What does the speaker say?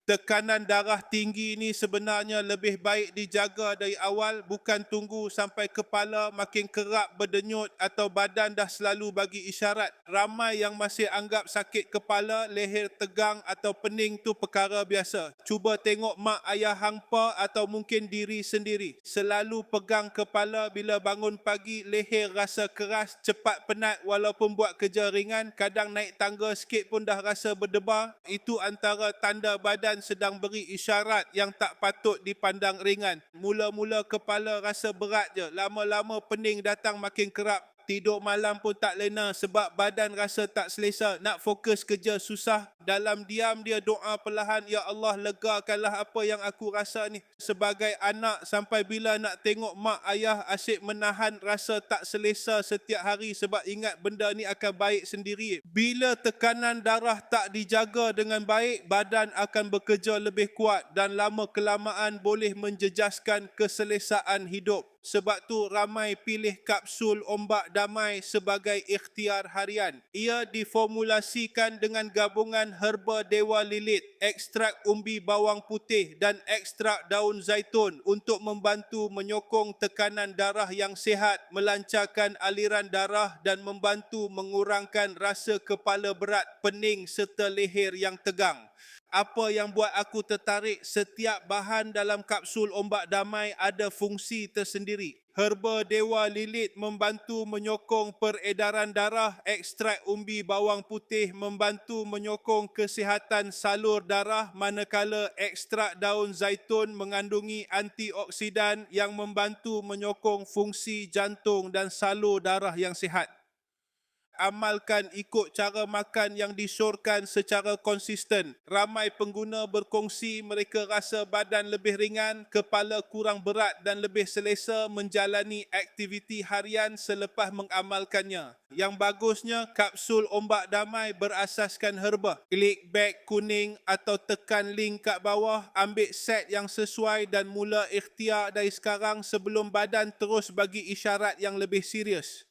Tekanan darah tinggi ni sebenarnya lebih baik dijaga dari awal, bukan tunggu sampai kepala makin kerap berdenyut atau badan dah selalu bagi isyarat. Ramai yang masih anggap sakit kepala, leher tegang atau pening tu perkara biasa. Cuba tengok mak ayah hangpa atau mungkin diri sendiri. Selalu pegang kepala bila bangun pagi, leher rasa keras, cepat penat walaupun buat kerja ringan, kadang naik tangga sikit pun dah rasa berdebar. Itu antara tanda badan sedang beri isyarat yang tak patut dipandang ringan. Mula-mula kepala rasa berat je, lama-lama pening datang makin kerap. Tidur malam pun tak lena sebab badan rasa tak selesa. Nak fokus kerja susah. Dalam diam dia doa perlahan, "Ya Allah, legakanlah apa yang aku rasa ni." Sebagai anak, sampai bila nak tengok mak ayah asyik menahan rasa tak selesa setiap hari sebab ingat benda ni akan baik sendiri. Bila tekanan darah tak dijaga dengan baik, badan akan bekerja lebih kuat dan lama-kelamaan boleh menjejaskan keselesaan hidup. Sebab tu ramai pilih kapsul ombak damai sebagai ikhtiar harian. Ia diformulasikan dengan gabungan herba dewa lilit, ekstrak umbi bawang putih dan ekstrak daun zaitun untuk membantu menyokong tekanan darah yang sihat, melancarkan aliran darah dan membantu mengurangkan rasa kepala berat, pening serta leher yang tegang. Apa yang buat aku tertarik, setiap bahan dalam kapsul ombak damai ada fungsi tersendiri. Herba dewa lilit membantu menyokong peredaran darah, ekstrak umbi bawang putih membantu menyokong kesihatan salur darah, manakala ekstrak daun zaitun mengandungi antioksidan yang membantu menyokong fungsi jantung dan salur darah yang sihat. Amalkan ikut cara makan yang disyorkan secara konsisten. Ramai pengguna berkongsi mereka rasa badan lebih ringan, kepala kurang berat dan lebih selesa menjalani aktiviti harian selepas mengamalkannya. Yang bagusnya, kapsul ombak damai berasaskan herba. Klik beg kuning atau tekan link kat bawah, ambil set yang sesuai dan mula ikhtiar dari sekarang sebelum badan terus bagi isyarat yang lebih serius.